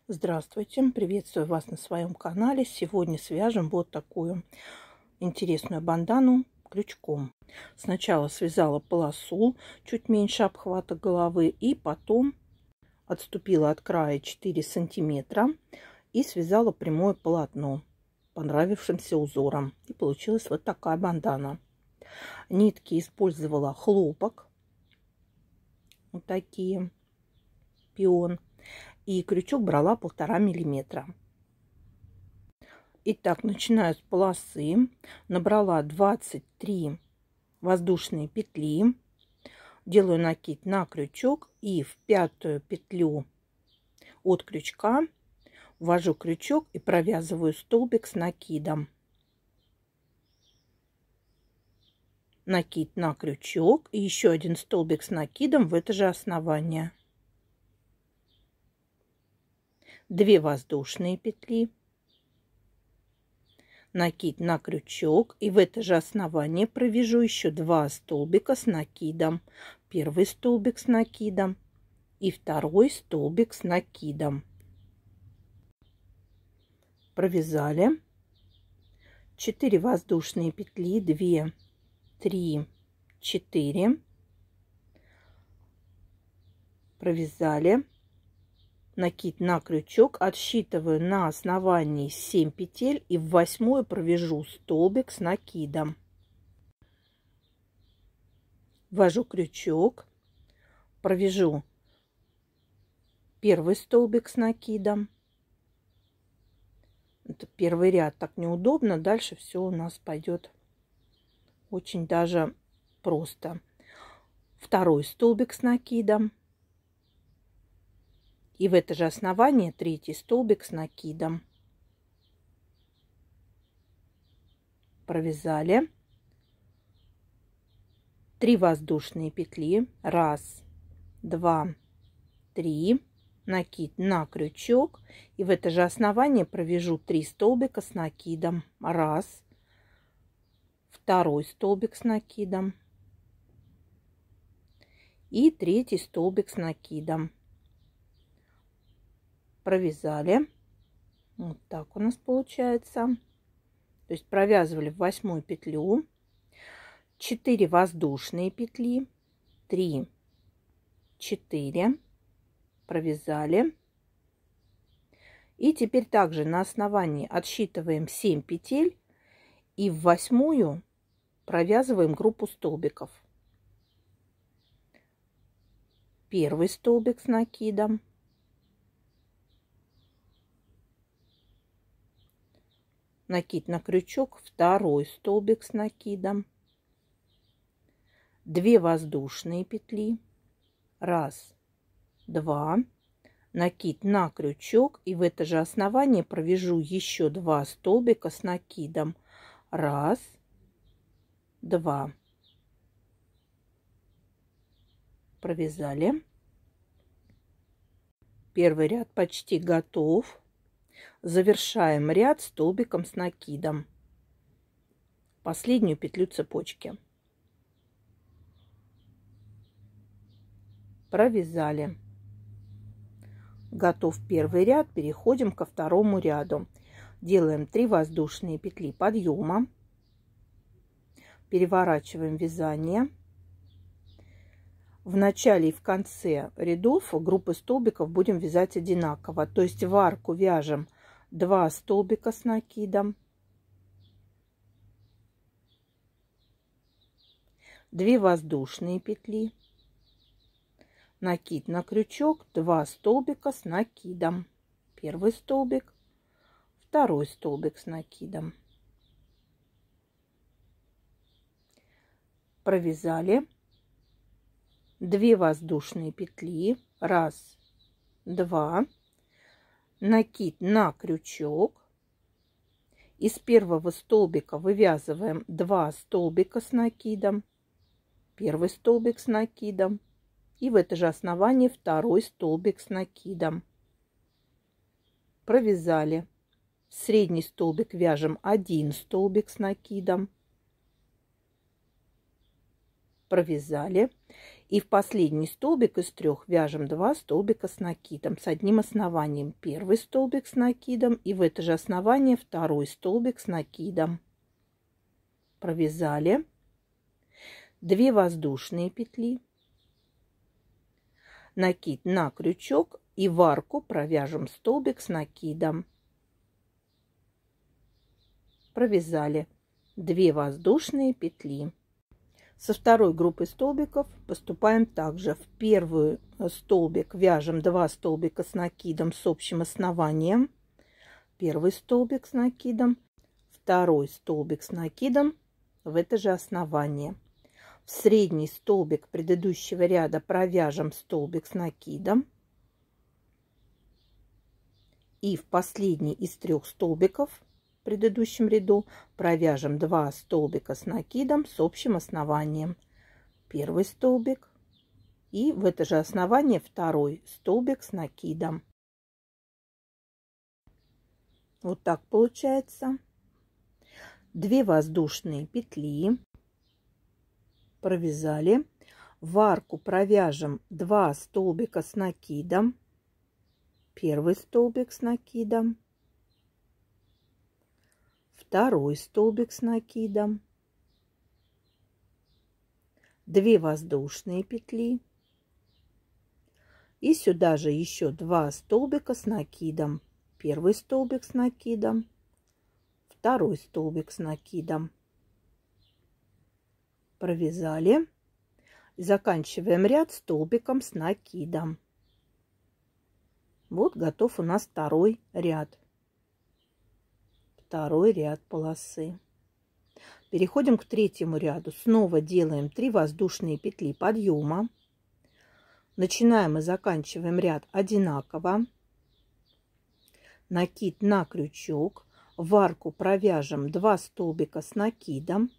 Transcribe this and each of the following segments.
Здравствуйте, приветствую вас на своем канале. Сегодня свяжем вот такую интересную бандану крючком. Сначала связала полосу чуть меньше обхвата головы и потом отступила от края 4 сантиметра и связала прямое полотно понравившимся узором. И получилась вот такая бандана. Нитки использовала хлопок, вот такие, пион. И крючок брала 1,5 миллиметра. Итак, начинаю с полосы. Набрала 23 воздушные петли. Делаю накид на крючок и в 5-ю петлю от крючка ввожу крючок и провязываю столбик с накидом. Накид на крючок и еще один столбик с накидом в это же основание. 2 воздушные петли, накид на крючок и в это же основание провяжу еще 2 столбика с накидом. Первый столбик с накидом и второй столбик с накидом. Провязали 4 воздушные петли, 2, 3, 4. Провязали. Накид на крючок, отсчитываю на основании 7 петель и в 8-ю провяжу столбик с накидом. Ввожу крючок, провяжу первый столбик с накидом. Это первый ряд, так неудобно, дальше все у нас пойдет очень даже просто. Второй столбик с накидом. И в это же основание 3-й столбик с накидом. Провязали 3 воздушные петли. 1, 2, 3. Накид на крючок. И в это же основание провяжу 3 столбика с накидом. 1, 2 столбик с накидом. И 3-й столбик с накидом. Провязали. Вот так у нас получается. То есть провязывали в 8-ю петлю. 4 воздушные петли. 3, 4. Провязали. И теперь также на основании отсчитываем 7 петель. И в 8-ю провязываем группу столбиков. Первый столбик с накидом. Накид на крючок, 2 столбик с накидом, 2 воздушные петли, 1, 2, накид на крючок и в это же основание провяжу еще 2 столбика с накидом. 1, 2. Провязали. Первый ряд почти готов. Завершаем ряд столбиком с накидом. Последнюю петлю цепочки. Провязали. Готов первый ряд. Переходим ко второму ряду. Делаем 3 воздушные петли подъема. Переворачиваем вязание. В начале и в конце рядов группы столбиков будем вязать одинаково. То есть в арку вяжем 2 столбика с накидом, 2 воздушные петли, накид на крючок, 2 столбика с накидом, первый столбик, второй столбик с накидом. Провязали 2 воздушные петли, 1, 2, накид на крючок. Из первого столбика вывязываем 2 столбика с накидом, первый столбик с накидом и в это же основание 2 столбик с накидом. Провязали. В средний столбик вяжем 1 столбик с накидом. Провязали. И в последний столбик из 3 вяжем 2 столбика с накидом с одним основанием. Первый столбик с накидом и в это же основание второй столбик с накидом. Провязали 2 воздушные петли, накид на крючок и в арку провяжем столбик с накидом. Провязали 2 воздушные петли. Со второй группой столбиков поступаем также. В первый столбик вяжем 2 столбика с накидом с общим основанием. Первый столбик с накидом, второй столбик с накидом в это же основание. В средний столбик предыдущего ряда провяжем столбик с накидом. И в последний из 3 столбиков в предыдущем ряду провяжем 2 столбика с накидом с общим основанием. Первый столбик и в это же основание второй столбик с накидом. Вот так получается. 2 воздушные петли. Провязали. В арку провяжем 2 столбика с накидом. Первый столбик с накидом. Второй столбик с накидом. 2 воздушные петли. И сюда же еще 2 столбика с накидом. Первый столбик с накидом. Второй столбик с накидом. Провязали. И заканчиваем ряд столбиком с накидом. Вот готов у нас второй ряд. Второй ряд полосы. Переходим к третьему ряду. Снова делаем 3 воздушные петли подъема. Начинаем и заканчиваем ряд одинаково. Накид на крючок. В арку провяжем 2 столбика с накидом.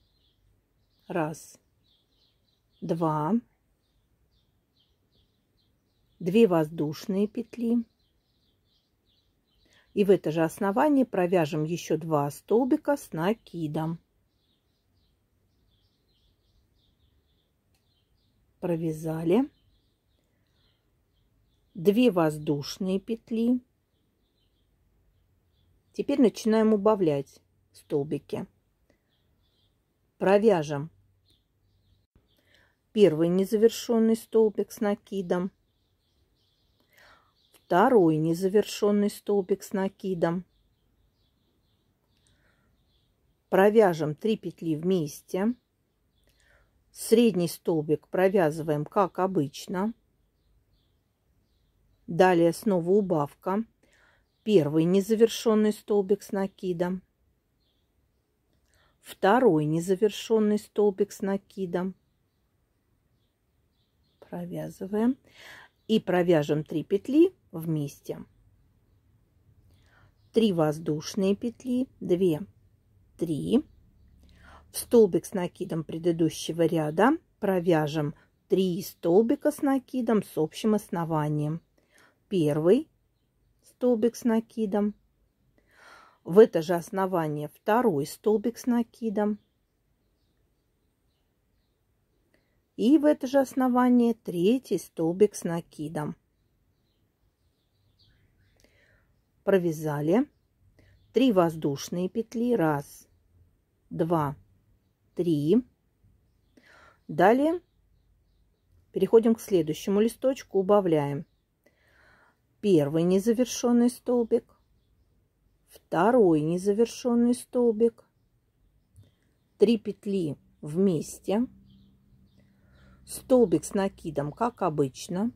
1, 2. 2 воздушные петли. И в это же основание провяжем еще 2 столбика с накидом. Провязали. 2 воздушные петли. Теперь начинаем убавлять столбики. Провяжем первый незавершенный столбик с накидом. Второй незавершенный столбик с накидом. Провяжем 3 петли вместе. Средний столбик провязываем как обычно. Далее снова убавка. Первый незавершенный столбик с накидом. Второй незавершенный столбик с накидом. Провязываем. И провяжем 3 петли вместе. 3 воздушные петли, 2, 3. В столбик с накидом предыдущего ряда провяжем 3 столбика с накидом с общим основанием. Первый столбик с накидом. В это же основание второй столбик с накидом. И в это же основание третий столбик с накидом. Провязали 3 воздушные петли. 1, 2, 3. Далее переходим к следующему листочку, убавляем. Первый незавершенный столбик, второй незавершенный столбик, 3 петли вместе. Столбик с накидом, как обычно.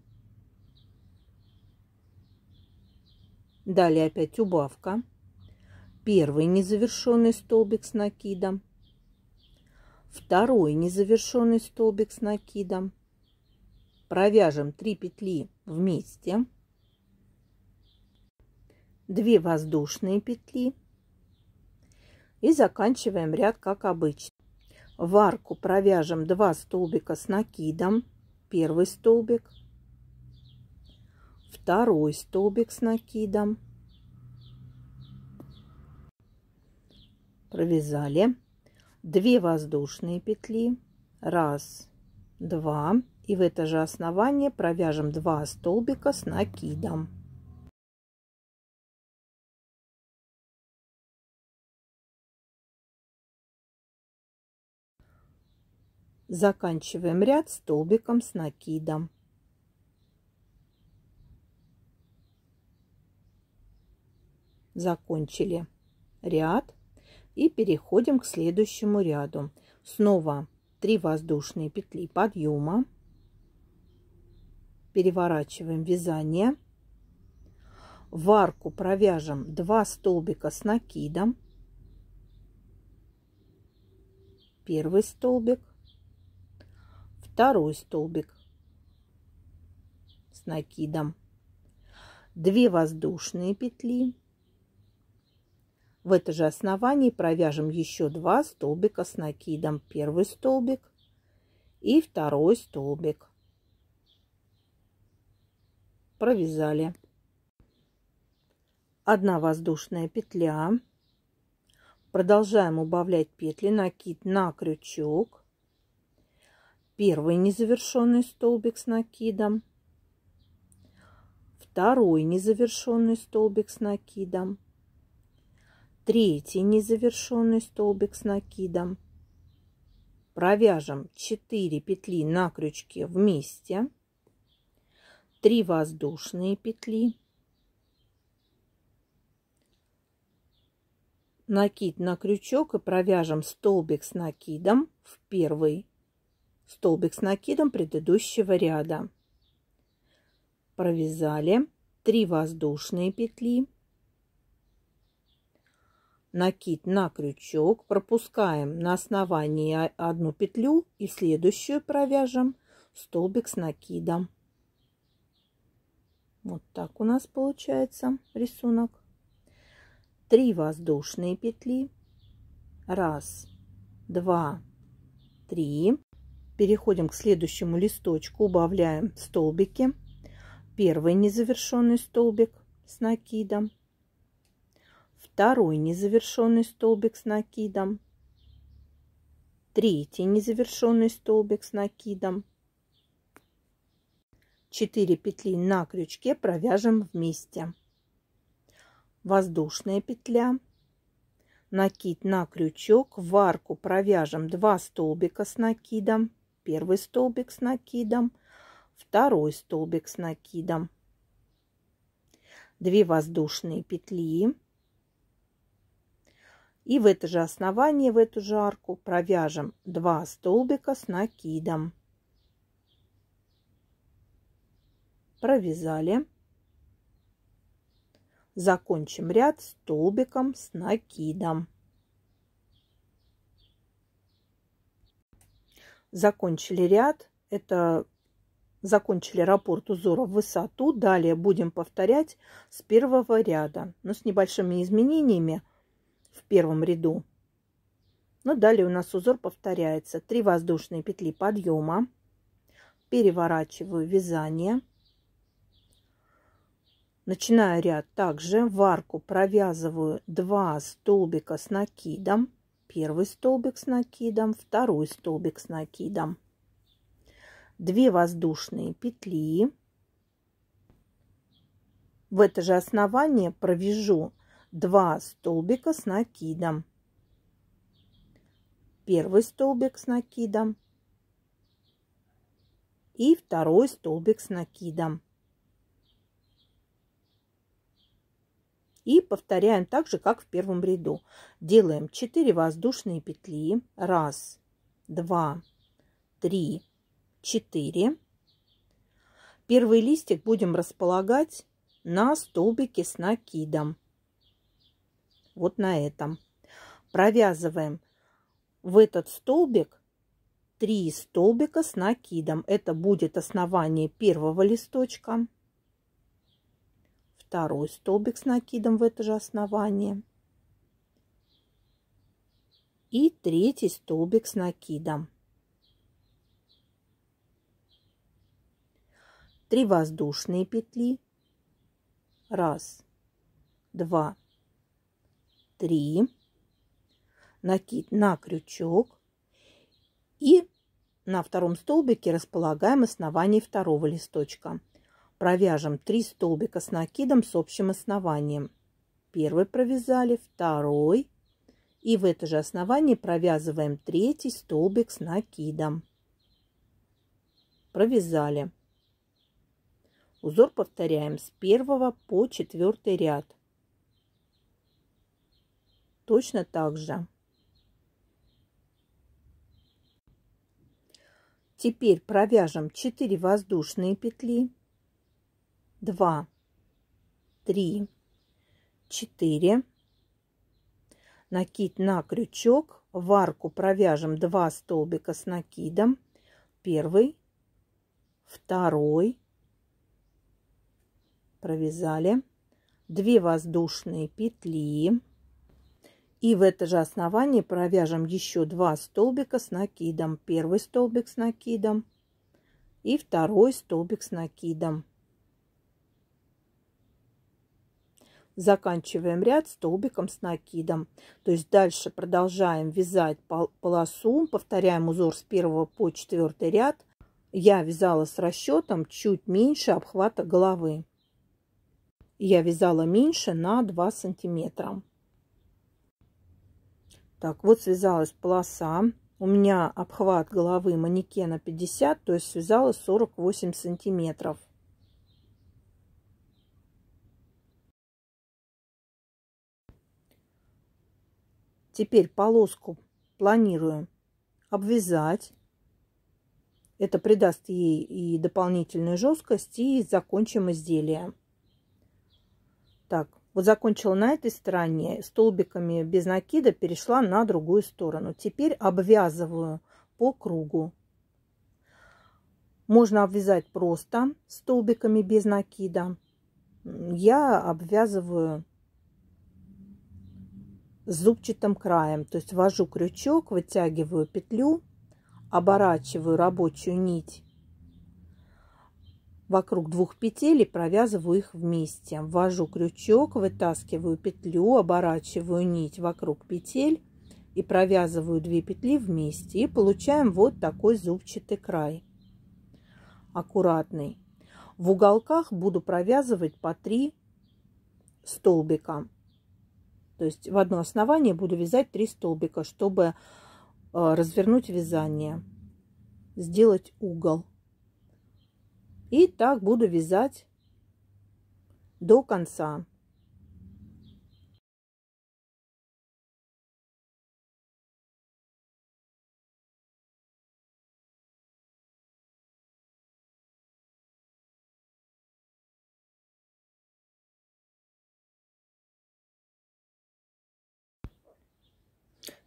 Далее опять убавка. Первый незавершенный столбик с накидом. Второй незавершенный столбик с накидом. Провяжем 3 петли вместе. 2 воздушные петли. И заканчиваем ряд как обычно. В арку провяжем 2 столбика с накидом. Первый столбик. Второй столбик с накидом. Провязали. 2 воздушные петли. 1, 2. И в это же основание провяжем 2 столбика с накидом. Заканчиваем ряд столбиком с накидом. Закончили ряд и переходим к следующему ряду. Снова 3 воздушные петли подъема, переворачиваем вязание, в арку провяжем 2 столбика с накидом, первый столбик, второй столбик с накидом, 2 воздушные петли. В это же основание провяжем еще 2 столбика с накидом, первый столбик и второй столбик. Провязали. 1 воздушная петля. Продолжаем убавлять петли, накид на крючок, первый незавершенный столбик с накидом, второй незавершенный столбик с накидом, третий незавершенный столбик с накидом. Провяжем 4 петли на крючке вместе, 3 воздушные петли, накид на крючок и провяжем столбик с накидом в первый столбик с накидом предыдущего ряда. Провязали 3 воздушные петли, накид на крючок, пропускаем на основании 1 петлю и в следующую провяжем столбик с накидом. Вот так у нас получается рисунок. 3 воздушные петли, 1, 2, 3. Переходим к следующему листочку, убавляем столбики. Первый незавершенный столбик с накидом, второй незавершенный столбик с накидом, третий незавершенный столбик с накидом, 4 петли на крючке провяжем вместе, воздушная петля, накид на крючок, в арку провяжем 2 столбика с накидом, первый столбик с накидом, второй столбик с накидом, 2 воздушные петли. И в это же основание, в эту же арку провяжем 2 столбика с накидом. Провязали. Закончим ряд столбиком с накидом. Закончили ряд. Это закончили раппорт узора в высоту. Далее будем повторять с первого ряда, но с небольшими изменениями в первом ряду. Но далее у нас узор повторяется. 3 воздушные петли подъема, переворачиваю вязание, начинаю ряд также, в арку провязываю 2 столбика с накидом, первый столбик с накидом, второй столбик с накидом, 2 воздушные петли. В это же основание провяжу 2 столбика с накидом, первый столбик с накидом и второй столбик с накидом. И повторяем так же, как в первом ряду. Делаем 4 воздушные петли. 1, 2, 3, 4. Первый листик будем располагать на столбике с накидом. Вот на этом. Провязываем в этот столбик 3 столбика с накидом. Это будет основание первого листочка. Второй столбик с накидом в это же основание. И третий столбик с накидом. 3 воздушные петли. 1, 2, 3. Накид на крючок. И на втором столбике располагаем основание второго листочка. Провяжем 3 столбика с накидом с общим основанием. Первый провязали, второй. И в это же основание провязываем 3 столбик с накидом. Провязали. Узор повторяем с 1 по 4 ряд. Точно так же. Теперь провяжем 4 воздушные петли. 2, 3, 4. Накид на крючок. В арку провяжем 2 столбика с накидом. Первый, второй. Провязали. 2 воздушные петли. И в это же основание провяжем еще 2 столбика с накидом. Первый столбик с накидом и второй столбик с накидом. Заканчиваем ряд столбиком с накидом. То есть дальше продолжаем вязать полосу. Повторяем узор с 1 по 4 ряд. Я вязала с расчетом чуть меньше обхвата головы. Я вязала меньше на 2 сантиметра. Так, вот связалась полоса. У меня обхват головы манекена 50, то есть связала 48 сантиметров. Теперь полоску планирую обвязать. Это придаст ей и дополнительную жесткость, и закончим изделие. Так, вот закончила на этой стороне, столбиками без накида перешла на другую сторону. Теперь обвязываю по кругу. Можно обвязать просто столбиками без накида. Я обвязываю зубчатым краем, то есть ввожу крючок, вытягиваю петлю, оборачиваю рабочую нить вокруг 2 петель и провязываю их вместе. Ввожу крючок, вытаскиваю петлю, оборачиваю нить вокруг петель и провязываю 2 петли вместе. И получаем вот такой зубчатый край. Аккуратный. В уголках буду провязывать по 3 столбика. То есть в одно основание буду вязать 3 столбика, чтобы развернуть вязание, сделать угол. И так буду вязать до конца.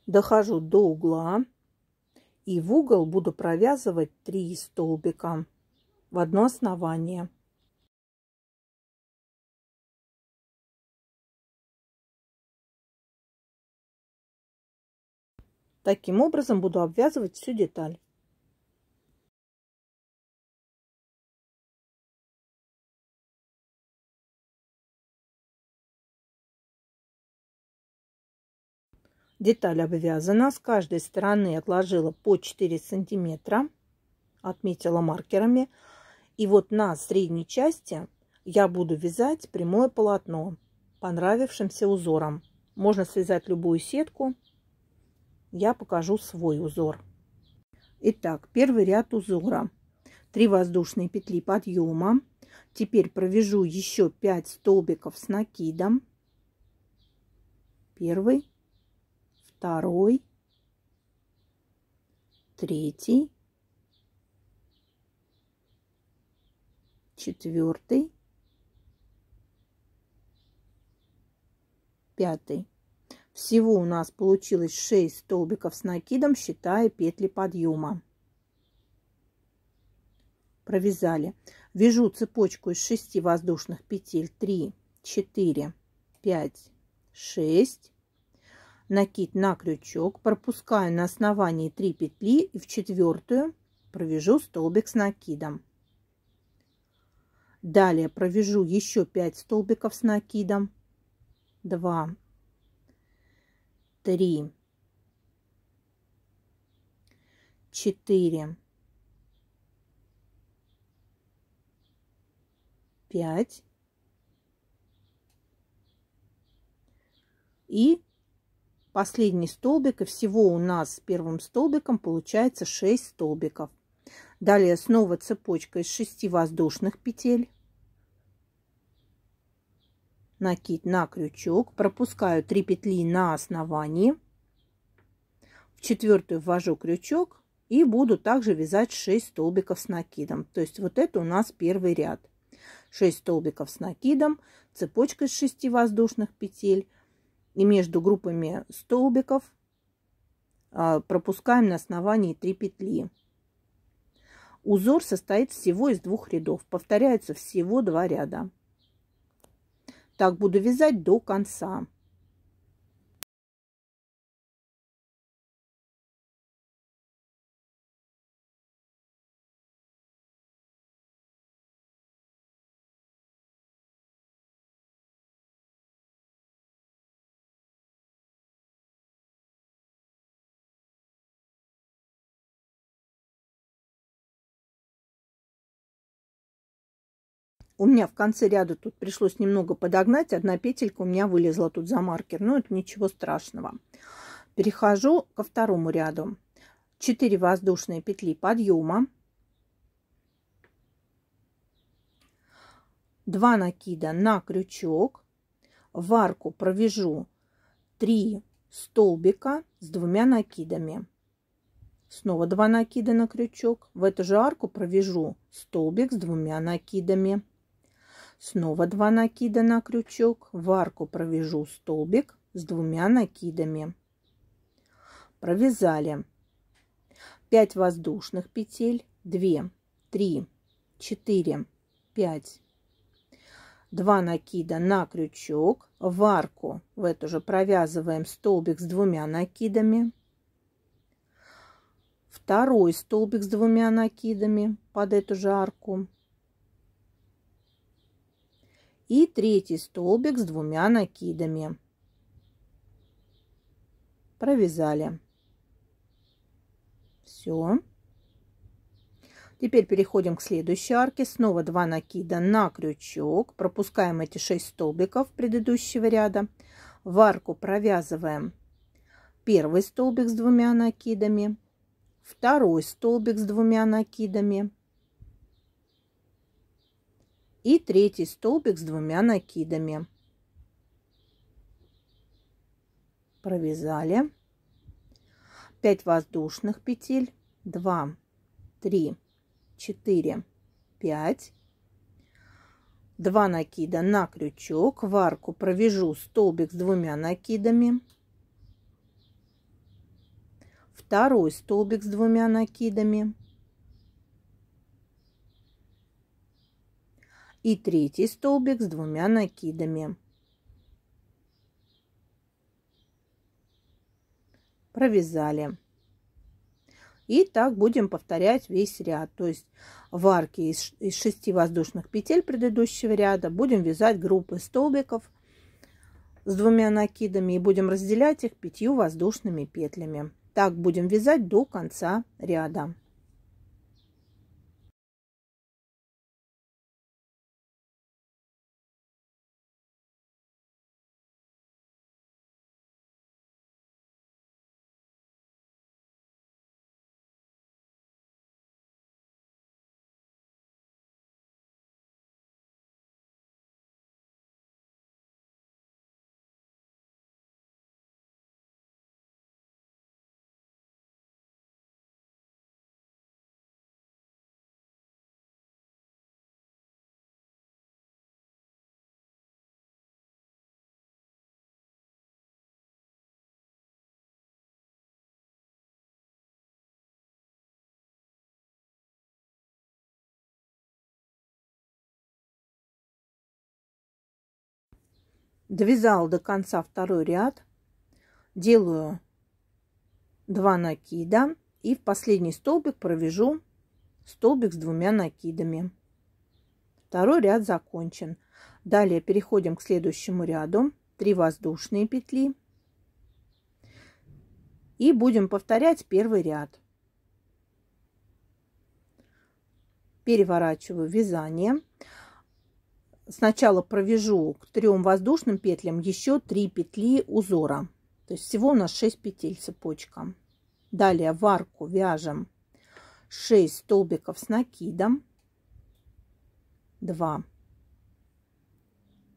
Дохожу до угла и в угол буду провязывать 3 столбика в одно основание. Таким образом буду обвязывать всю деталь. Деталь обвязана. С каждой стороны отложила по 4 сантиметра. Отметила маркерами. И вот на средней части я буду вязать прямое полотно понравившимся узором. Можно связать любую сетку. Я покажу свой узор. Итак, первый ряд узора. 3 воздушные петли подъема. Теперь провяжу еще 5 столбиков с накидом. Первый, второй, третий, четвертый, пятый. Всего у нас получилось 6 столбиков с накидом, считая петли подъема. Провязали. Вяжу цепочку из 6 воздушных петель. 3, 4, 5, 6. Накид на крючок. Пропускаю на основании 3 петли и в 4-ю провяжу столбик с накидом. Далее провяжу еще 5 столбиков с накидом. 2, 3, 4, 5 и последний столбик. И всего у нас с первым столбиком получается 6 столбиков. Далее снова цепочка из 6 воздушных петель. Накид на крючок. Пропускаю 3 петли на основании. В четвертую ввожу крючок и буду также вязать 6 столбиков с накидом. То есть вот это у нас первый ряд. 6 столбиков с накидом, цепочка из 6 воздушных петель. И между группами столбиков пропускаем на основании 3 петли. Узор состоит всего из 2 рядов. Повторяется всего 2 ряда. Так буду вязать до конца. У меня в конце ряда тут пришлось немного подогнать. Одна петелька у меня вылезла тут за маркер. Но это ничего страшного. Перехожу ко второму ряду. 4 воздушные петли подъема. 2 накида на крючок. В арку провяжу 3 столбика с 2 накидами. Снова 2 накида на крючок. В эту же арку провяжу столбик с 2 накидами. Снова 2 накида на крючок. В арку провяжу столбик с 2 накидами. Провязали 5 воздушных петель. 2, 3, 4, 5. 2 накида на крючок. В арку в эту же провязываем столбик с 2 накидами. Второй столбик с 2 накидами под эту же арку. И третий столбик с 2 накидами. Провязали. Все. Теперь переходим к следующей арке. Снова 2 накида на крючок. Пропускаем эти 6 столбиков предыдущего ряда. В арку провязываем первый столбик с 2 накидами. Второй столбик с 2 накидами. И третий столбик с 2 накидами. Провязали. 5 воздушных петель. 2, 3, 4, 5. 2 накида на крючок. В арку провяжу столбик с 2 накидами. Второй столбик с 2 накидами. И третий столбик с 2 накидами. Провязали. И так будем повторять весь ряд. То есть в арке из 6 воздушных петель предыдущего ряда будем вязать группы столбиков с 2 накидами и будем разделять их 5 воздушными петлями. Так будем вязать до конца ряда. Довязала до конца второй ряд, делаю 2 накида и в последний столбик провяжу столбик с 2 накидами. Второй ряд закончен. Далее переходим к следующему ряду. 3 воздушные петли и будем повторять первый ряд. Переворачиваю вязание. сначала провяжу к 3 воздушным петлям еще 3 петли узора. То есть всего у нас 6 петель цепочка. Далее в арку вяжем 6 столбиков с накидом. 2,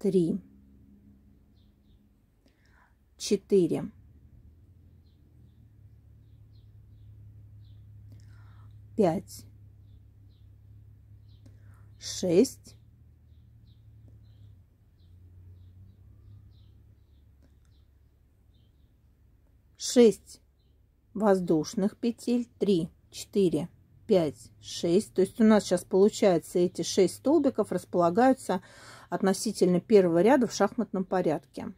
3, 4, 5, 6, 6 воздушных петель, 3, 4, 5, 6. То есть у нас сейчас получается эти 6 столбиков располагаются относительно первого ряда в шахматном порядке.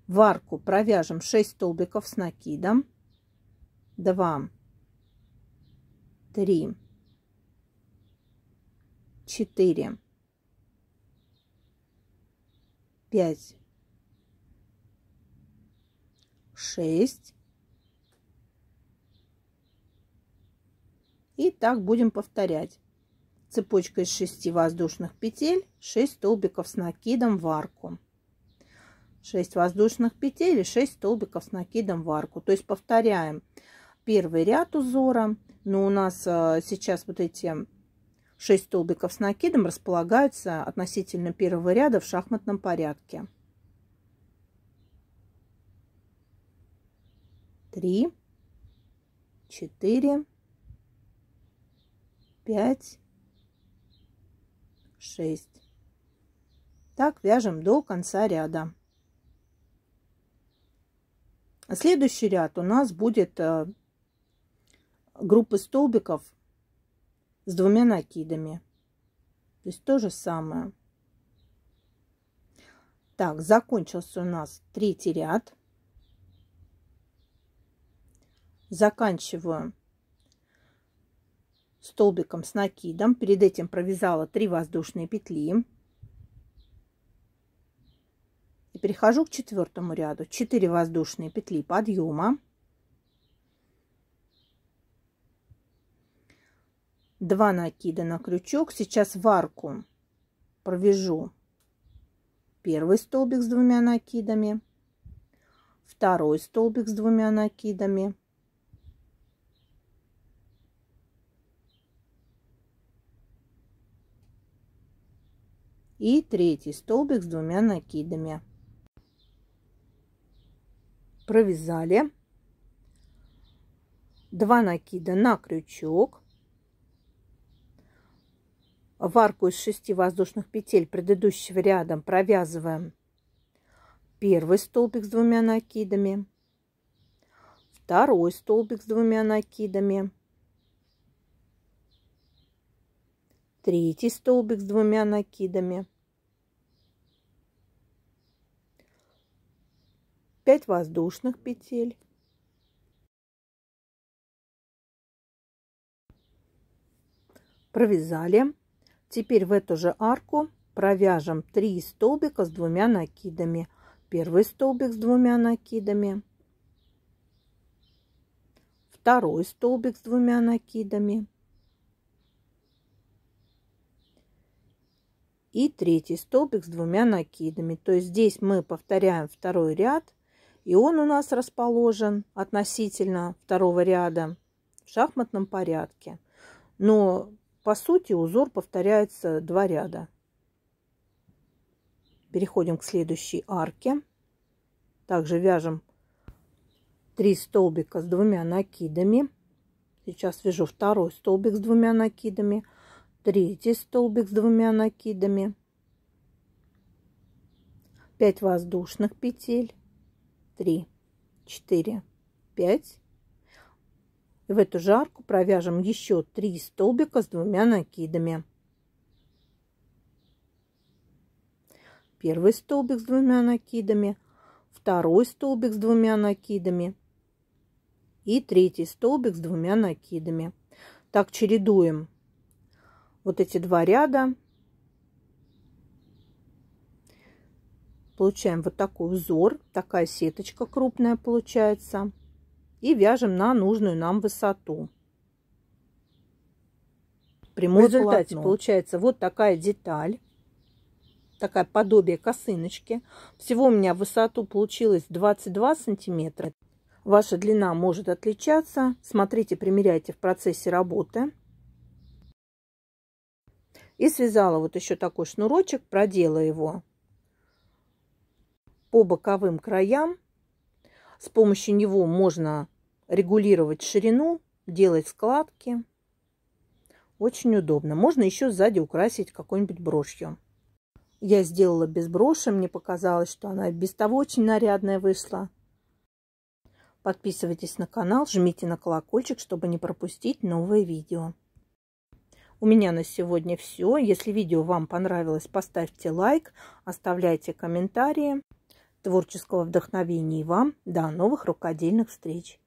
В арку провяжем 6 столбиков с накидом. 2, 3, 4, 5, 6. И так будем повторять. Цепочка из 6 воздушных петель, 6 столбиков с накидом в арку. 6 воздушных петель и 6 столбиков с накидом в арку. То есть повторяем первый ряд узора. Но у нас сейчас вот эти 6 столбиков с накидом располагаются относительно первого ряда в шахматном порядке. 3, 4, 5, 6. Так вяжем до конца ряда. Следующий ряд у нас будет группы столбиков с 2 накидами. То есть то же самое. Так, закончился у нас 3-й ряд. Заканчиваю столбиком с накидом. Перед этим провязала 3 воздушные петли. И перехожу к 4-му ряду. 4 воздушные петли подъема. 2 накида на крючок. Сейчас в арку провяжу первый столбик с 2 накидами, второй столбик с 2 накидами, и третий столбик с 2 накидами. Провязали 2 накида на крючок. В арку из 6 воздушных петель предыдущего ряда провязываем первый столбик с 2 накидами, второй столбик с 2 накидами, третий столбик с 2 накидами, 5 воздушных петель, провязали. Теперь в эту же арку провяжем 3 столбика с 2 накидами. Первый столбик с 2 накидами, второй столбик с 2 накидами и третий столбик с 2 накидами. То есть здесь мы повторяем второй ряд, и он у нас расположен относительно второго ряда в шахматном порядке. Но по сути узор повторяется 2 ряда. Переходим к следующей арке. Также вяжем 3 столбика с 2 накидами. Сейчас вяжу второй столбик с 2 накидами, третий столбик с 2 накидами, 5 воздушных петель, 3, 4, 5. И в эту же арку провяжем еще 3 столбика с 2 накидами. Первый столбик с 2 накидами, второй столбик с 2 накидами и третий столбик с 2 накидами. Так чередуем вот эти 2 ряда. Получаем вот такой узор, такая сеточка крупная получается. И вяжем на нужную нам высоту. В результате получается вот такая деталь. такая подобие косыночки. Всего у меня в высоту получилось 22 сантиметра. Ваша длина может отличаться. Смотрите, примеряйте в процессе работы. И связала вот еще такой шнурочек, продела его по боковым краям. С помощью него можно регулировать ширину, делать складки. Очень удобно. Можно еще сзади украсить какой-нибудь брошью. Я сделала без броши. Мне показалось, что она без того очень нарядная вышла. Подписывайтесь на канал, жмите на колокольчик, чтобы не пропустить новые видео. У меня на сегодня все. Если видео вам понравилось, поставьте лайк, оставляйте комментарии. Творческого вдохновения и вам. До новых рукодельных встреч!